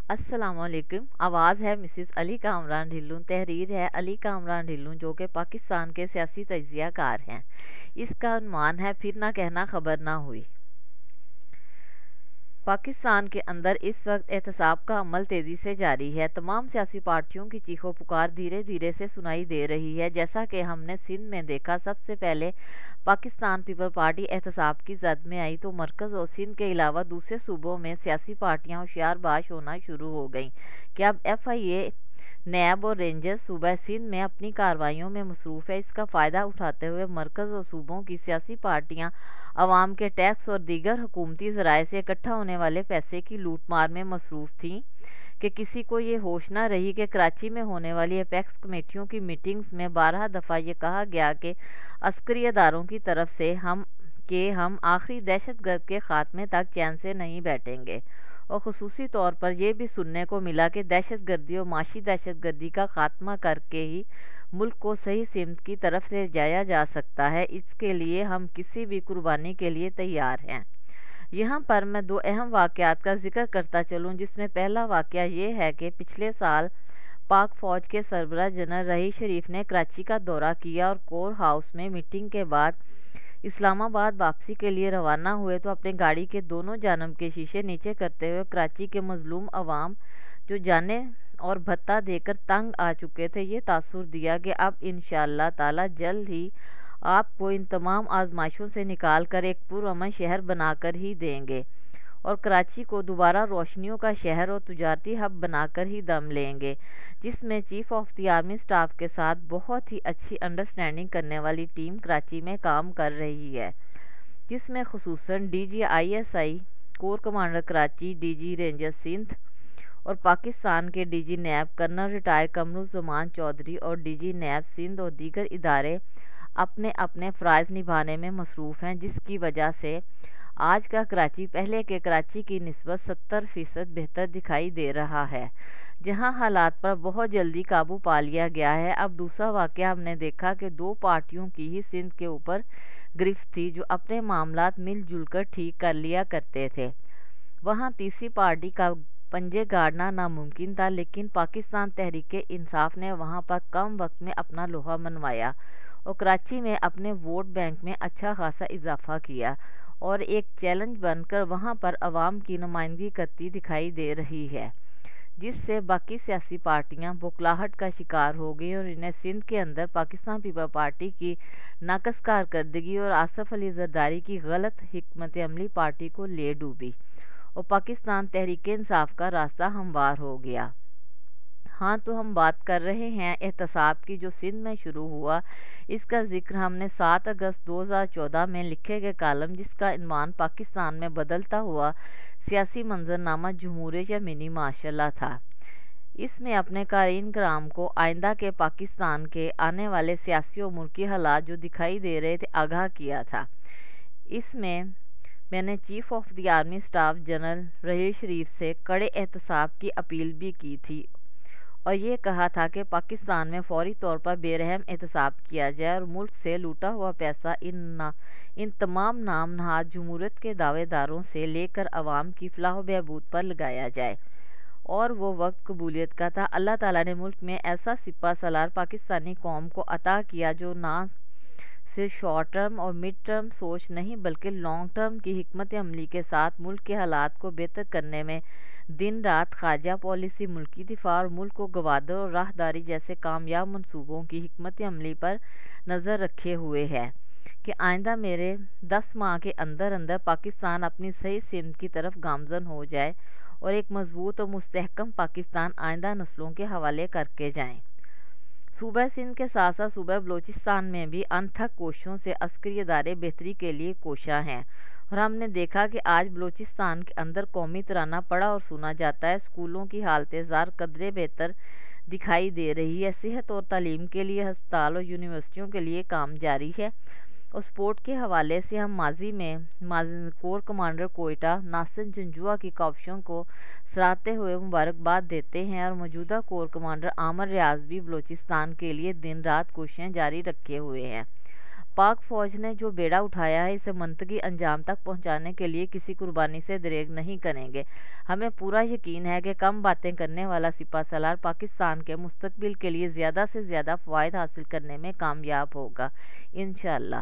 السلام علیکم۔ آواز ہے مسز علی کامران ڈھلوں، تحریر ہے علی کامران ڈھلوں جو کہ پاکستان کے سیاسی تجزیہ کار ہیں۔ اس کا عنوان ہے پھر نہ کہنا خبر نہ ہوئی۔ پاکستان کے اندر اس وقت احتساب کا عمل تیزی سے جاری ہے۔ تمام سیاسی پارٹیوں کی چیخو پکار دھیرے دھیرے سے سنائی دے رہی ہے۔ جیسا کہ ہم نے سندھ میں دیکھا، سب سے پہلے پاکستان پیپل پارٹی احتساب کی زد میں آئی تو مرکز اور سندھ کے علاوہ دوسرے صوبوں میں سیاسی پارٹیاں ہوشیار باش ہونا شروع ہو گئیں کہ اب ایف آئی اے، نیب اور رینجرز صوبہ سندھ میں اپنی کارروائیوں میں مصروف ہے۔ اس کا فائدہ اٹھاتے ہوئے مرکز اور صوبوں کی سیاسی پارٹیاں عوام کے ٹیکس اور دیگر حکومتی ذرائع سے اکٹھا ہونے والے پیسے کی لوٹ مار میں مصروف تھیں کہ کسی کو یہ ہوش نہ رہی کہ کراچی میں ہونے والی اپیکس کمیٹیوں کی میٹنگز میں 12 دفعہ یہ کہا گیا کہ عسکری اداروں کی طرف سے ہم آخری دہشت گرد کے خاتمے تک چین سے نہیں بیٹھیں گے، اور خصوصی طور پر یہ بھی سننے کو ملا کہ دہشت گردی اور معاشی دہشت گردی کا خاتمہ کر کے ہی ملک کو صحیح سمت کی طرف لے جایا جا سکتا ہے۔ اس کے لیے ہم کسی بھی قربانی کے لیے تیار ہیں۔ یہاں پر میں دو اہم واقعات کا ذکر کرتا چلوں، جس میں پہلا واقعہ یہ ہے کہ پچھلے سال پاک فوج کے سربراہ جنرل رحیل شریف نے کراچی کا دورہ کیا اور کور ہاؤس میں میٹنگ کے بعد اسلام آباد واپسی کے لیے روانہ ہوئے تو اپنے گاڑی کے دونوں جانب کے شیشے نیچے کرتے ہوئے کراچی کے مظلوم عوام جو جانیں اور بھتہ دے کر تنگ آ چکے تھے، یہ تاثر دیا کہ اب انشاءاللہ تعالی جلد ہی آپ کو ان تمام آزمائشوں سے نکال کر ایک پرامن شہر بنا کر ہی دیں گے اور کراچی کو دوبارہ روشنیوں کا شہر اور تجارتی ہب بنا کر ہی دم لیں گے، جس میں chief of the army staff کے ساتھ بہت ہی اچھی انڈرسٹینڈنگ کرنے والی ٹیم کراچی میں کام کر رہی ہے، جس میں خصوصاً D G I S I, corps commander Karachi, D G ranger Sindh اور پاکستان کے D G NAB colonel retired Qamaruzzaman Chaudhry اور ڈی جی نیب سندھ اور دیگر ادارے اپنے اپنے فرائض نبھانے میں مصروف ہیں، جس کی وجہ سے آج کا کراچی پہلے کے کراچی کی نسبت 70% بہتر دکھائی دے رہا ہے، جہاں حالات پر بہت جلدی قابو پا لیا گیا ہے۔ اب دوسرا واقعہ ہم نے دیکھا کہ دو پارٹیوں کی ہی سندھ کے اوپر گرفت تھی جو اپنے معاملات مل جل کر ٹھیک کر لیا کرتے تھے، وہاں تیسری پارٹی کا پنجے گاڑنا ناممکن تھا، لیکن پاکستان تحریک انصاف نے وہاں پر کم وقت میں اپنا لوہا منوایا اور کراچی میں اپنے ووٹ بینک میں اچھا خاصا اضافہ کیا اور ایک چیلنج بن کر وہاں پر عوام کی نمائندگی کرتی دکھائی دے رہی ہے، جس سے باقی سیاسی پارٹیاں بوکھلاہٹ کا شکار ہو گئیں اور انہیں سندھ کے اندر پاکستان پیپل پارٹی کی ناقص کارکردگی اور آصف علی زرداری کی غلط حکمت عملی پارٹی کو لے ڈوبی اور پاکستان تحریک انصاف کا راستہ ہموار ہو گیا۔ ہاں، تو ہم بات کر رہے ہیں احتساب کی جو سندھ میں شروع ہوا۔ اس کا ذکر ہم نے 7 اگست 2014 میں لکھے گئے کالم جس کا عنوان پاکستان میں بدلتا ہوا سیاسی منظرنامہ جمہوریت یا منی معاشلہ تھا، اس میں اپنے قارئین کرام کو آئندہ کے پاکستان کے آنے والے سیاسی اور ملکی حالات جو دکھائی دے رہے تھے آگاہ کیا تھا۔ اس میں نے chief of the army staff general Raheel Sharif سے کڑے احتساب کی اپیل بھی کی تھی اور یہ کہا تھا کہ پاکستان میں فوری طور پر بے رحم احتساب کیا جائے اور ملک سے لوٹا ہوا پیسہ ان تمام نام نہاد جمہوریت کے دعوے داروں سے لے کر عوام کی فلاح و بہبود پر لگایا جائے، اور وہ وقت قبولیت کا تھا۔ اللہ تعالیٰ نے ملک میں ایسا سپہ سالار پاکستانی قوم کو عطا کیا جو نہ صرف شارٹ ٹرم اور مڈ ٹرم سوچ نہیں بلکہ لانگ ٹرم کی حکمت عملی کے ساتھ ملک کے حالات کو بہتر کرنے میں دن رات خارجہ پالیسی، ملکی دفاع اور ملک کو گوادر اور راہداری جیسے کامیاب منصوبوں کی حکمت عملی پر نظر رکھے ہوئے ہے کہ آئندہ میرے 10 ماہ کے اندر اندر پاکستان اپنی صحیح سمت کی طرف گامزن ہو جائے اور ایک مضبوط اور مستحکم پاکستان آئندہ نسلوں کے حوالے کر کے جائیں۔ صوبہ سندھ کے ساتھ ساتھ صوبہ بلوچستان میں بھی انتھک کوششوں سے عسکری ادارے بہتری کے لیے کوشاں ہیں، اور ہم نے دیکھا کہ آج بلوچستان کے اندر قومی ترانہ پڑھا اور سنا جاتا ہے، اسکولوں کی حالت زار قدرے بہتر دکھائی دے رہی ہے، صحت اور تعلیم کے لیے ہسپتال اور یونیورسٹیوں کے لیے کام جاری ہے، اور سپورٹ کے حوالے سے ہم ماضی میں کور کمانڈر کوئٹہ ناصر جنجوعہ کی کاوشوں کو سراہتے ہوئے مبارکباد دیتے ہیں، اور موجودہ کور کمانڈر عامر ریاض بھی بلوچستان کے لیے دن رات کوششیں جاری رکھے ہوئے ہیں۔ پاک فوج نے جو بیڑا اٹھایا ہے اسے منطقی انجام تک پہنچانے کے لیے کسی قربانی سے دریغ نہیں کریں گے۔ ہمیں پورا یقین ہے کہ کم باتیں کرنے والا سپہ سالار پاکستان کے مستقبل کے لیے زیادہ سے زیادہ فوائد حاصل کرنے میں کامیاب ہوگا انشاءاللہ۔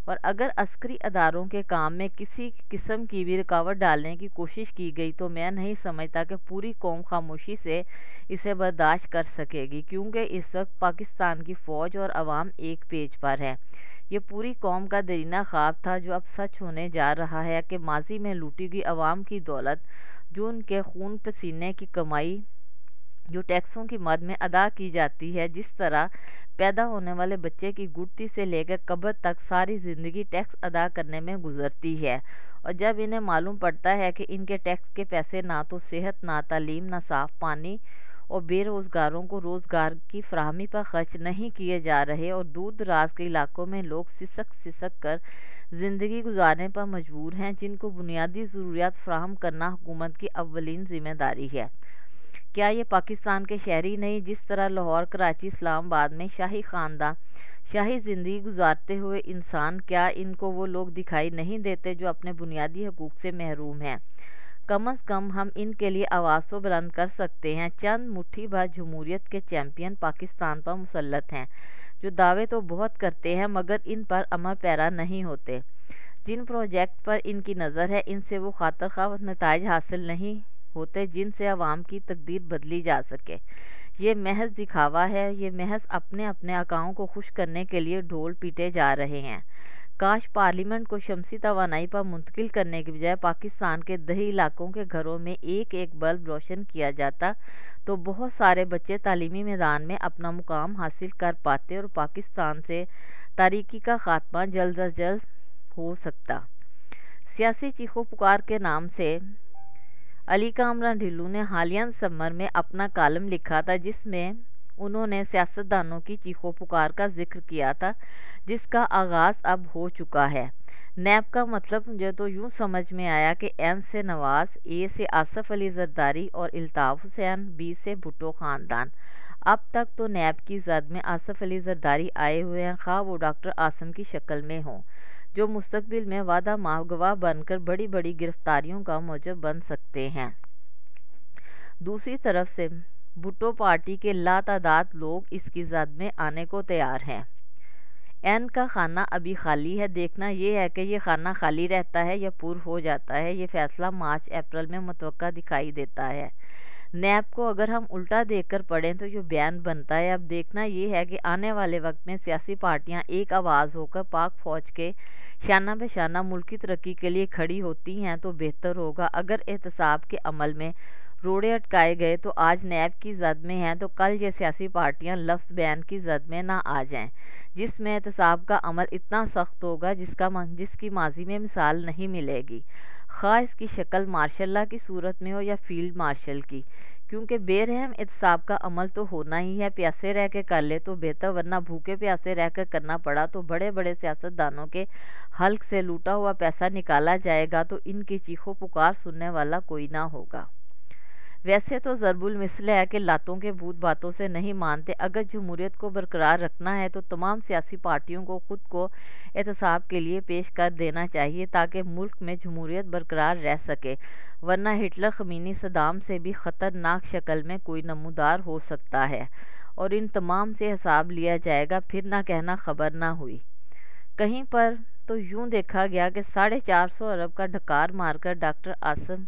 اور اگر عسکری اداروں کے کام میں کسی قسم کی بھی رکاوٹ ڈالنے کی کوشش کی گئی تو میں نہیں سمجھتا کہ پوری قوم خاموشی سے اسے برداشت کر سکے گی، کیونکہ اس وقت پاکستان کی فوج اور عوام ایک پیج پر ہے۔ یہ پوری قوم کا دیرینہ خواب تھا جو اب سچ ہونے جا رہا ہے کہ ماضی میں لوٹی گئی عوام کی دولت، جو ان کے خون پسینے کی کمائی، جو ٹیکسوں کی مد میں ادا کی جاتی ہے، جس طرح پیدا ہونے والے بچے کی گڑتی سے لے کر قبر تک ساری زندگی ٹیکس ادا کرنے میں گزرتی ہے، اور جب انہیں معلوم پڑتا ہے کہ ان کے ٹیکس کے پیسے نہ تو صحت، نہ تعلیم، نہ صاف پانی اور بے روزگاروں کو روزگار کی فراہمی پر خرچ نہیں کیے جا رہے، اور دور دراز کے علاقوں میں لوگ سسک سسک کر زندگی گزارنے پر مجبور ہیں، جن کو بنیادی ضروریات فراہم کرنا حکومت کی اولین ذمہ داری ہے۔ کیا یہ پاکستان کے شہری نہیں، جس طرح لاہور، کراچی، اسلام آباد میں شاہی خاندان، شاہی زندگی گزارتے ہوئے انسان، کیا ان کو وہ لوگ دکھائی نہیں دیتے جو اپنے بنیادی حقوق سے محروم ہیں؟ کم از کم ہم ان کے لیے آواز تو بلند کر سکتے ہیں۔ چند مٹھی بھر جمہوریت کے چیمپئن پاکستان پر مسلط ہیں، جو دعوے تو بہت کرتے ہیں مگر ان پر عمل پیرا نہیں ہوتے۔ جن پروجیکٹ پر ان کی نظر ہے، ان سے وہ خاطر خواہ نتائج حاصل نہیں ہوتے جن سے عوام کی تقدیر بدلی جا سکے۔ یہ محض دکھاوا ہے، یہ محض اپنے آقاؤں کو خوش کرنے کے لیے ڈھول پیٹے جا رہے ہیں۔ کاش پارلیمنٹ کو شمسی توانائی پر منتقل کرنے کی بجائے پاکستان کے دیہی علاقوں کے گھروں میں ایک ایک بلب روشن کیا جاتا تو بہت سارے بچے تعلیمی میدان میں اپنا مقام حاصل کر پاتے اور پاکستان سے تاریکی کا خاتمہ جلد از جلد ہو سکتا۔ سیاسی چیخو پکار کے نام سے علی کامران ڈھلو نے حالیہ دسمبر میں اپنا کالم لکھا تھا، جس میں انہوں نے سیاستدانوں کی چیخو پکار کا ذکر کیا تھا، جس کا آغاز اب ہو چکا ہے۔ نیب کا مطلب مجھے تو یوں سمجھ میں آیا کہ این سے نواز، اے سے آصف علی زرداری اور الطاف حسین، بی سے بھٹو خاندان۔ اب تک تو نیب کی زد میں آصف علی زرداری آئے ہوئے ہیں، خواہ وہ ڈاکٹر عاصم کی شکل میں ہوں، جو مستقبل میں وعدہ ماہ گواہ بن کر بڑی بڑی گرفتاریوں کا موجب بن سکتے ہیں۔ دوسری طرف سے بھٹو پارٹی کے لاتعداد لوگ اس کی زد میں آنے کو تیار ہیں۔ این کا خانہ ابھی خالی ہے، دیکھنا یہ ہے کہ یہ خانہ خالی رہتا ہے یا پر ہو جاتا ہے۔ یہ فیصلہ مارچ اپریل میں متوقع دکھائی دیتا ہے۔ نیب کو اگر ہم الٹا دیکھ کر پڑھیں تو جو بیان بنتا ہے، اب دیکھنا یہ ہے کہ آنے والے وقت میں سیاسی پارٹیاں ایک آواز ہو کر پاک فوج کے شانہ بہ شانہ ملکی ترقی کے لیے کھڑی ہوتی ہیں تو بہتر ہوگا۔ اگر احتساب کے عمل میں روڑے اٹکائے گئے تو آج نیب کی زد میں ہیں تو کل یہ سیاسی پارٹیاں لفظ بین کی زد میں نہ آ جائیں، جس میں احتساب کا عمل اتنا سخت ہوگا جس کی ماضی میں مثال نہیں ملے گی، خواہ اس کی شکل مارشل لا کی صورت میں ہو یا فیلڈ مارشل کی، کیونکہ بے رحم احتساب کا عمل تو ہونا ہی ہے۔ پیاسے رہ کے کر لے تو بہتر، ورنہ بھوکے پیاسے رہ کر کرنا پڑا تو بڑے بڑے سیاستدانوں کے حلق سے لوٹا ہوا پیسہ نکالا جائے گا تو ان کی چیخو پکار سننے والا کوئی نہ ہوگا۔ ویسے تو ضرب المثل ہے کہ لاتوں کے بھوت باتوں سے نہیں مانتے۔ اگر جمہوریت کو برقرار رکھنا ہے تو تمام سیاسی پارٹیوں کو خود کو احتساب کے لیے پیش کر دینا چاہیے تاکہ ملک میں جمہوریت برقرار رہ سکے، ورنہ ہٹلر، خمینی، صدام سے بھی خطرناک شکل میں کوئی نمودار ہو سکتا ہے اور ان تمام سے حساب لیا جائے گا، پھر نہ کہنا خبر نہ ہوئی۔ کہیں پر تو یوں دیکھا گیا کہ 450 ارب کا ڈھکار مار کر ڈاکٹر عاصم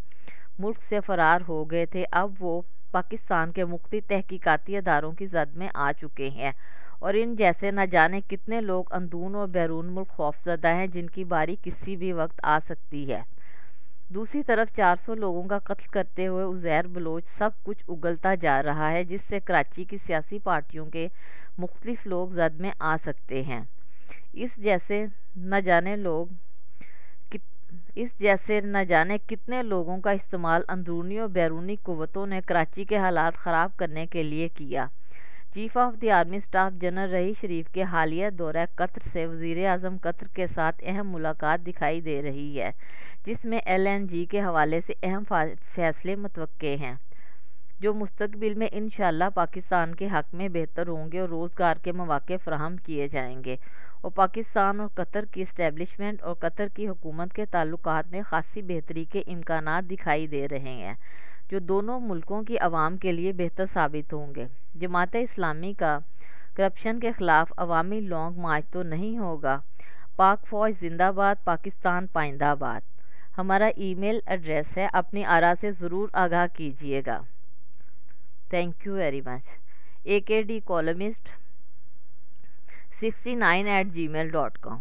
ملک سے فرار ہو گئے تھے، اب وہ پاکستان کے مختلف تحقیقاتی اداروں کی زد میں آ چکے ہیں اور ان جیسے نہ جانے کتنے لوگ اندرون اور بیرون ملک خوفزدہ ہیں جن کی باری کسی بھی وقت آ سکتی ہے۔ دوسری طرف 400 لوگوں کا قتل کرتے ہوئے عزیر بلوچ سب کچھ اگلتا جا رہا ہے، جس سے کراچی کی سیاسی پارٹیوں کے مختلف لوگ زد میں آ سکتے ہیں۔ اس جیسے نہ جانے کتنے لوگوں کا استعمال اندرونی اور بیرونی قوتوں نے کراچی کے حالات خراب کرنے کے لیے کیا۔ Chief of the army staff general Raheel Sharif کے حالیہ دورہ قطر سے وزیر اعظم قطر کے ساتھ اہم ملاقات دکھائی دے رہی ہے، جس میں LNG کے حوالے سے اہم فیصلے متوقع ہیں۔ جو مستقبل میں انشاءاللہ پاکستان کے حق میں بہتر ہوں گے اور روزگار کے مواقع فراہم کیے جائیں گے، اور پاکستان اور قطر کی اسٹیبلشمنٹ اور قطر کی حکومت کے تعلقات میں خاصی بہتری کے امکانات دکھائی دے رہے ہیں، جو دونوں ملکوں کی عوام کے لیے بہتر ثابت ہوں گے۔ جماعت اسلامی کا کرپشن کے خلاف عوامی لانگ مارچ تو نہیں ہوگا۔ پاک فوج زندہ باد، پاکستان پائندہ باد۔ ہمارا ای میل ایڈریس ہے، اپنی آراء سے ضرور آگاہ کیجیے گا۔ Thank you very much. AKD columnist 69@gmail.com